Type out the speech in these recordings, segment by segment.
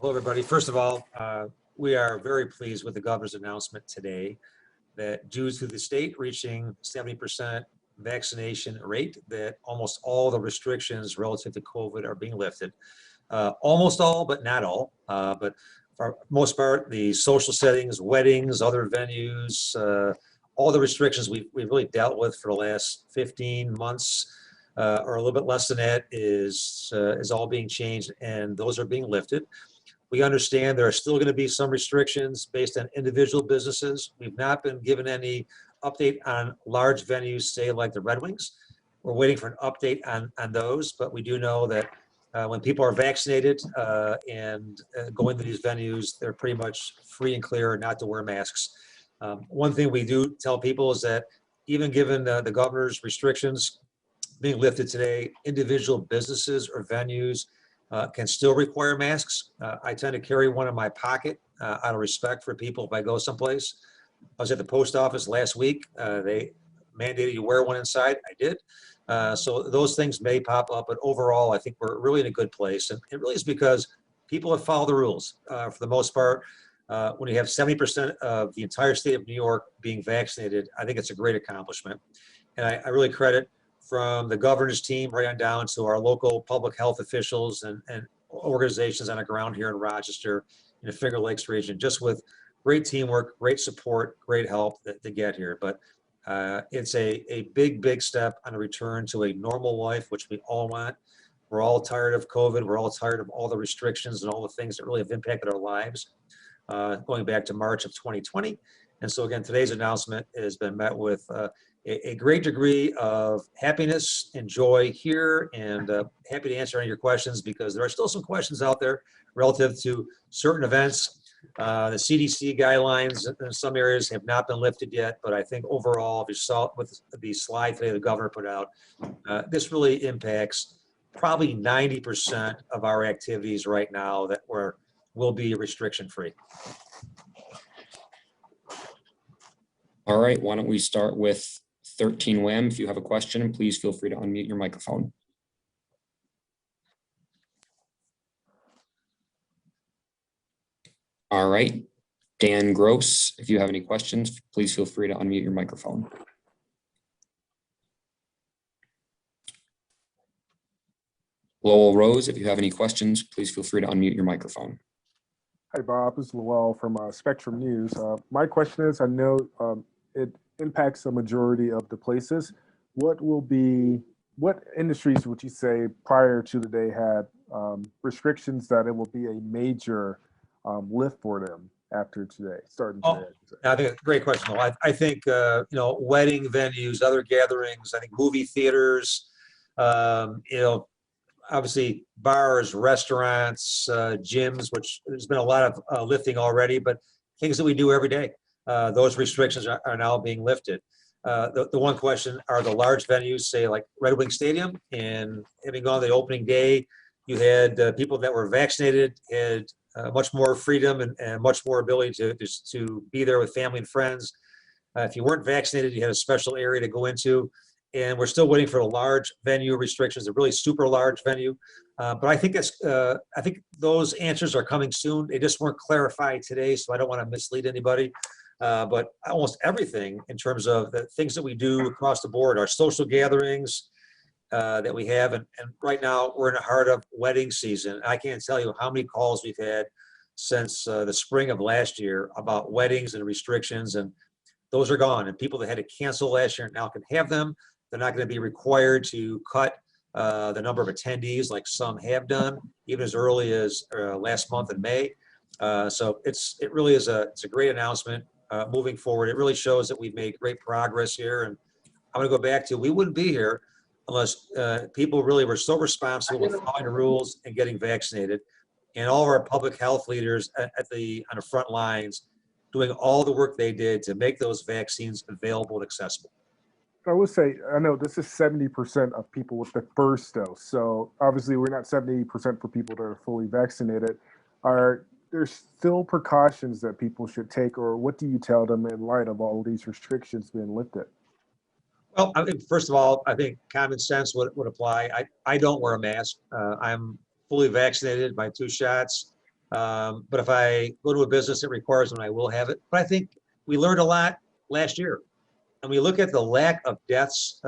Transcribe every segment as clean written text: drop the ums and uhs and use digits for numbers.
Hello, everybody. First of all, we are very pleased with the governor's announcement today that due to the state reaching 70% vaccination rate, that almost all the restrictions relative to COVID are being lifted. Almost all, but not all. But for most part, the social settings, weddings, other venues, all the restrictions we've really dealt with for the last 15 months or a little bit less than that is all being changed, and those are being lifted. We understand there are still going to be some restrictions based on individual businesses. We've not been given any update on large venues, say like the Red Wings. We're waiting for an update on those, but we do know that when people are vaccinated and going to these venues, they're pretty much free and clear not to wear masks. One thing we do tell people is that even given the governor's restrictions being lifted today, individual businesses or venues can still require masks. I tend to carry one in my pocket out of respect for people if I go someplace. I was at the post office last week. They mandated you wear one inside. I did. So those things may pop up, but overall, I think we're really in a good place. And it really is because people have followed the rules for the most part. When you have 70% of the entire state of New York being vaccinated, I think it's a great accomplishment. And I really credit from the governor's team right on down to our local public health officials and organizations on the ground here in Rochester in the Finger Lakes region, just with great teamwork, great support, great help to get here. But it's a big step on a return to a normal life, which we all want. We're all tired of COVID. We're all tired of all the restrictions and all the things that really have impacted our lives going back to March of 2020. And so again, today's announcement has been met with a great degree of happiness and joy here, and happy to answer any of your questions because there are still some questions out there relative to certain events. The CDC guidelines in some areas have not been lifted yet, but I think overall, if you saw with the slide today the governor put out, this really impacts probably 90% of our activities right now that will be restriction free. All right, why don't we start with 13 WAM. If you have a question, please feel free to unmute your microphone. All right, Dan Gross, if you have any questions, please feel free to unmute your microphone. Lowell Rose, if you have any questions, please feel free to unmute your microphone. Hi, Bob. This is Lowell from Spectrum News. My question is, I know it impacts the majority of the places. What industries would you say prior to today had restrictions that it will be a major lift for them after today, starting today? I think it's a great question. I think, wedding venues, other gatherings, I think movie theaters, obviously bars, restaurants, gyms, which there's been a lot of lifting already, but things that we do every day. Those restrictions are now being lifted. The one question are the large venues, say like Red Wing Stadium, and having gone the opening day, you had people that were vaccinated had much more freedom and much more ability to be there with family and friends. If you weren't vaccinated, you had a special area to go into. And we're still waiting for the large venue restrictions, a really super large venue. But I think I think those answers are coming soon. They just weren't clarified today, so I don't want to mislead anybody. But almost everything in terms of the things that we do across the board, our social gatherings that we have, and right now we're in the heart of wedding season. I can't tell you how many calls we've had since the spring of last year about weddings and restrictions, and those are gone. And people that had to cancel last year now can have them. They're not going to be required to cut the number of attendees like some have done, even as early as last month in May. So it really is it's a great announcement moving forward. It really shows that we've made great progress here. And I'm going to go back to, we wouldn't be here unless people really were so responsible with following the rules and getting vaccinated. And all of our public health leaders on the front lines doing all the work they did to make those vaccines available and accessible. I would say, I know this is 70% of people with the first dose. So obviously we're not 70% for people that are fully vaccinated. Are there still precautions that people should take, or what do you tell them in light of all these restrictions being lifted? Well, I think first of all, I think common sense would apply. I don't wear a mask. I'm fully vaccinated by 2 shots. But if I go to a business that requires them, I will have it. But I think we learned a lot last year. And we look at the lack of deaths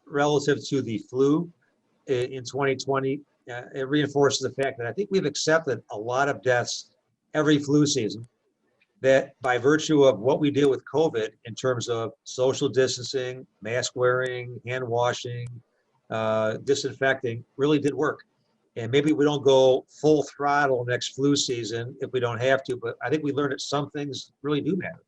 relative to the flu in 2020. It reinforces the fact that I think we've accepted a lot of deaths every flu season, that by virtue of what we did with COVID in terms of social distancing, mask wearing, hand washing, disinfecting, really did work. And maybe we don't go full throttle next flu season if we don't have to, but I think we learned that some things really do matter.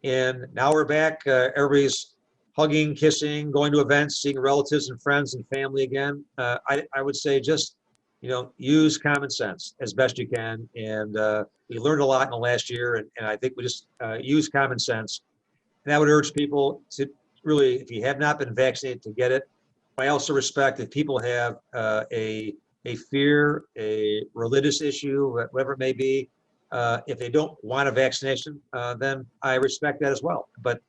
And now we're back. Everybody's hugging, kissing, going to events, seeing relatives and friends and family again. I would say just, use common sense as best you can. And we learned a lot in the last year, and I think we just use common sense. And I would urge people to really, if you have not been vaccinated, to get it. I also respect if people have a fear, a religious issue, whatever it may be. If they don't want a vaccination, then I respect that as well. But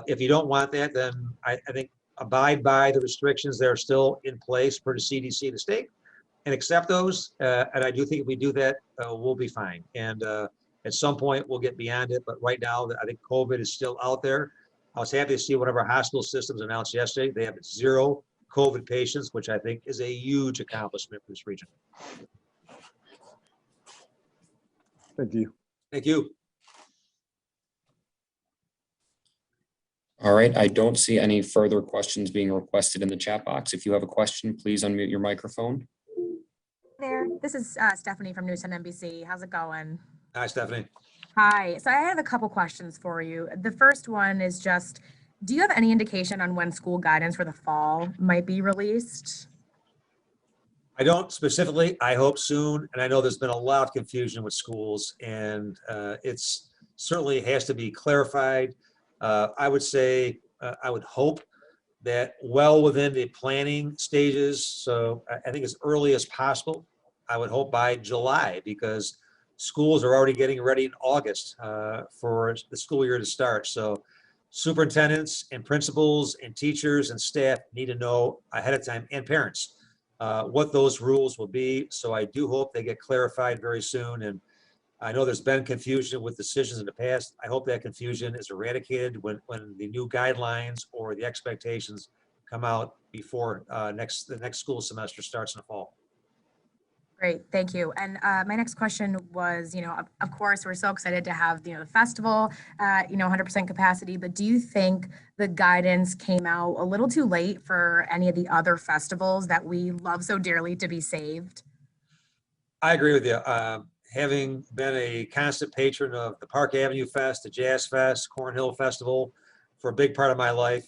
if you don't want that, then I think abide by the restrictions that are still in place for the CDC and the state, and accept those. And I do think if we do that, we'll be fine. And at some point, we'll get beyond it. But right now, I think COVID is still out there. I was happy to see one of our hospital systems announced yesterday they have 0 COVID patients, which I think is a huge accomplishment for this region. Thank you. Thank you. All right, I don't see any further questions being requested in the chat box. If you have a question, please unmute your microphone. There, this is Stephanie from News on NBC. How's it going? Hi, Stephanie. Hi, so I have a couple questions for you. The first one is just, do you have any indication on when school guidance for the fall might be released? I don't specifically. I hope soon. And I know there's been a lot of confusion with schools, and it's certainly has to be clarified. I would say, I would hope that well within the planning stages. So I think as early as possible, I would hope by July, because schools are already getting ready in August for the school year to start. So superintendents and principals and teachers and staff need to know ahead of time, and parents, what those rules will be. So I do hope they get clarified very soon. And I know there's been confusion with decisions in the past. I hope that confusion is eradicated when the new guidelines or the expectations come out before the next school semester starts in the fall. Great, thank you. And my next question was, of course, we're so excited to have, the festival, 100% capacity, but do you think the guidance came out a little too late for any of the other festivals that we love so dearly to be saved? I agree with you. Having been a constant patron of the Park Avenue Fest, the Jazz Fest, Cornhill Festival for a big part of my life,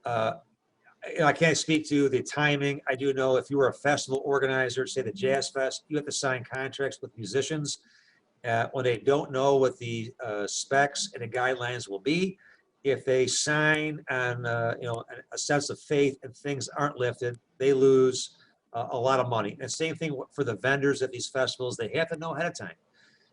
I can't speak to the timing. I do know if you were a festival organizer, say the Jazz Fest, you have to sign contracts with musicians when they don't know what the specs and the guidelines will be. If they sign on a sense of faith and things aren't lifted, they lose a lot of money. And same thing for the vendors at these festivals. They have to know ahead of time.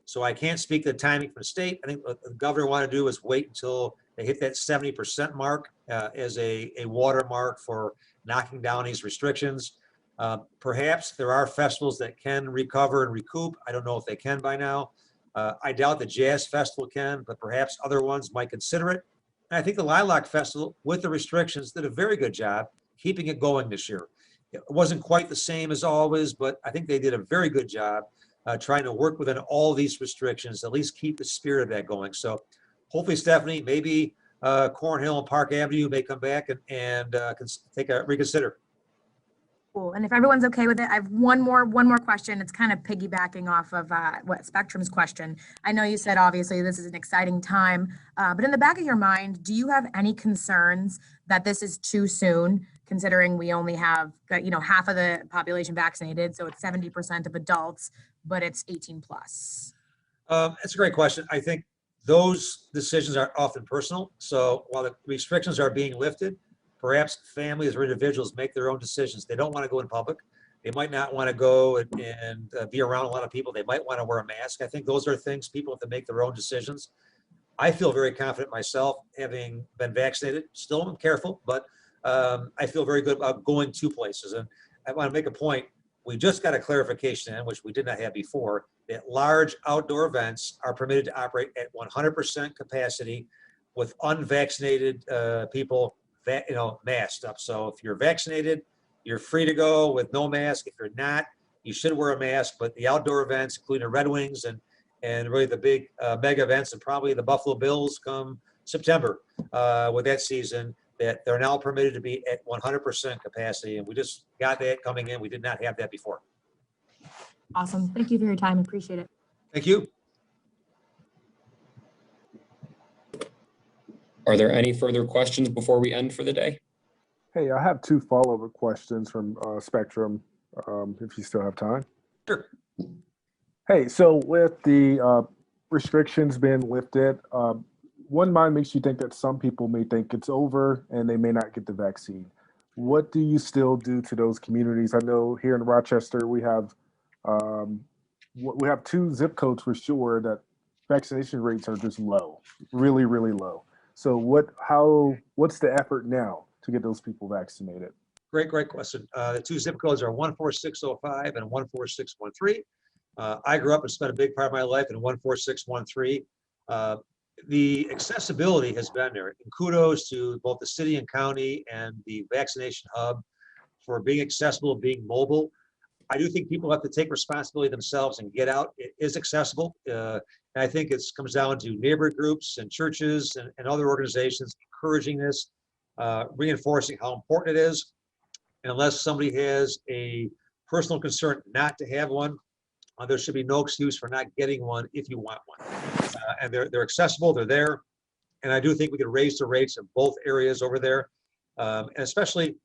So I can't speak to the timing from the state. I think what the governor wanted to do is wait until they hit that 70% mark as a watermark for knocking down these restrictions. Perhaps there are festivals that can recover and recoup. I don't know if they can by now. I doubt the Jazz Festival can, but perhaps other ones might consider it. And I think the Lilac Festival, with the restrictions, did a very good job keeping it going this year. It wasn't quite the same as always, but I think they did a very good job trying to work within all these restrictions, at least keep the spirit of that going. So hopefully, Stephanie, maybe Cornhill and Park Avenue may come back and reconsider. Cool. And if everyone's okay with it, I have one more question. It's kind of piggybacking off of what Spectrum's question. I know you said obviously this is an exciting time, but in the back of your mind, do you have any concerns that this is too soon, considering we only have half of the population vaccinated, so it's 70% of adults, but it's 18 plus? It's a great question. I think those decisions are often personal. So while the restrictions are being lifted, perhaps families or individuals make their own decisions. They don't want to go in public. They might not want to go and be around a lot of people. They might want to wear a mask. I think those are things people have to make their own decisions. I feel very confident myself, having been vaccinated. Still am careful, but I feel very good about going to places. And I want to make a point. We just got a clarification in, which we did not have before, that large outdoor events are permitted to operate at 100% capacity with unvaccinated people, masked up. So if you're vaccinated, you're free to go with no mask. If you're not, you should wear a mask. But the outdoor events, including the Red Wings and really the big mega events, and probably the Buffalo Bills come September with that season, that they're now permitted to be at 100% capacity. And we just got that coming in. We did not have that before. Awesome. Thank you for your time. Appreciate it. Thank you. Are there any further questions before we end for the day? Hey, I have two follow-up questions from Spectrum, if you still have time. Sure. Hey, so with the restrictions being lifted, one mind makes you think that some people may think it's over and they may not get the vaccine. What do you still do to those communities? I know here in Rochester, we have 2 zip codes for sure that vaccination rates are just low, really, really low. So what's the effort now to get those people vaccinated? Great question. The 2 zip codes are 14605 and 14613. I grew up and spent a big part of my life in 14613. The accessibility has been there. And kudos to both the city and county and the vaccination hub for being accessible, being mobile. I do think people have to take responsibility themselves and get out. It is accessible. And I think it comes down to neighborhood groups and churches and other organizations encouraging this, reinforcing how important it is. And unless somebody has a personal concern not to have one, there should be no excuse for not getting one if you want one. And they're accessible, they're there. And I do think we could raise the rates in both areas over there. And especially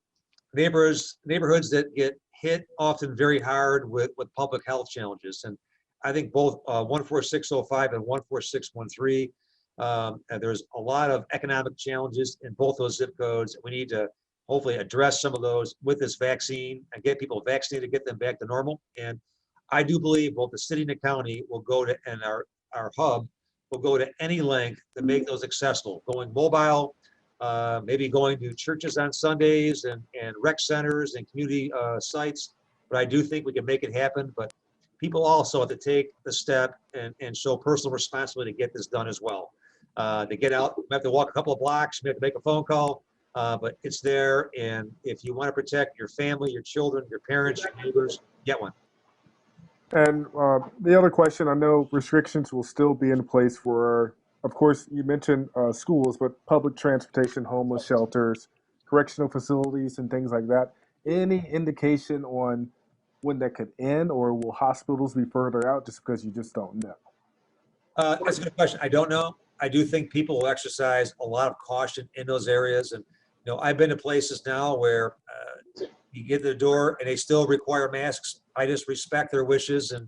neighborhoods that get hit often very hard with public health challenges. And I think both 14605 and 14613, and there's a lot of economic challenges in both those zip codes. We need to hopefully address some of those with this vaccine and get people vaccinated, get them back to normal. And I do believe both the city and the county will go to, and our hub will go to any length to make those accessible, going mobile, maybe going to churches on Sundays and rec centers and community sites. But I do think we can make it happen. But people also have to take the step and show personal responsibility to get this done as well. To get out, we have to walk a couple of blocks, we have to make a phone call, but it's there. And if you want to protect your family, your children, your parents, your neighbors, get one. And the other question, I know restrictions will still be in place for, of course, you mentioned schools, but public transportation, homeless shelters, correctional facilities, and things like that. Any indication on when that could end, or will hospitals be further out just because you just don't know? That's a good question. I don't know. I do think people will exercise a lot of caution in those areas. And, I've been to places now where you get to the door and they still require masks. I just respect their wishes and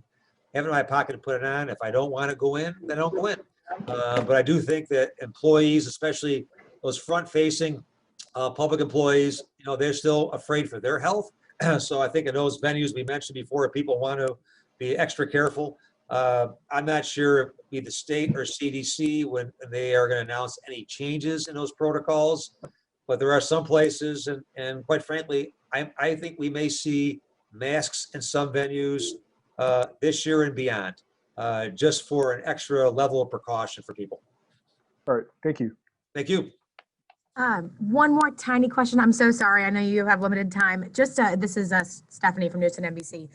have it in my pocket to put it on. If I don't want to go in, then I don't go in. But I do think that employees, especially those front-facing public employees, they're still afraid for their health. So I think in those venues we mentioned before, people want to be extra careful. I'm not sure if it'll be the state or CDC when they are going to announce any changes in those protocols. But there are some places, and quite frankly, I think we may see masks in some venues this year and beyond, just for an extra level of precaution for people. All right, thank you. Thank you. One more tiny question. I'm so sorry. I know you have limited time. Just this is Stephanie from Newton NBC.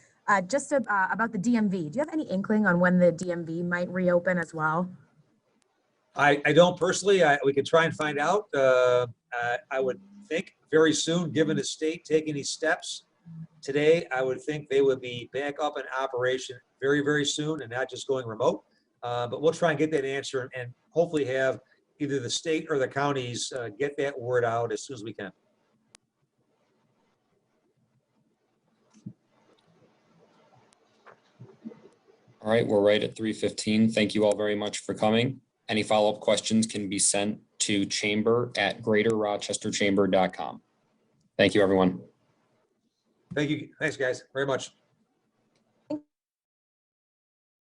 Just about the DMV. Do you have any inkling on when the DMV might reopen as well? I don't personally. We could try and find out. I would think very soon, given the state taking these steps today, I would think they would be back up in operation very, very soon and not just going remote. But we'll try and get that answer and hopefully have either the state or the counties get that word out as soon as we can. All right, we're right at 3:15. Thank you all very much for coming. Any follow-up questions can be sent to chamber@greaterrochesterchamber.com. Thank you, everyone. Thank you. Thanks, guys, very much.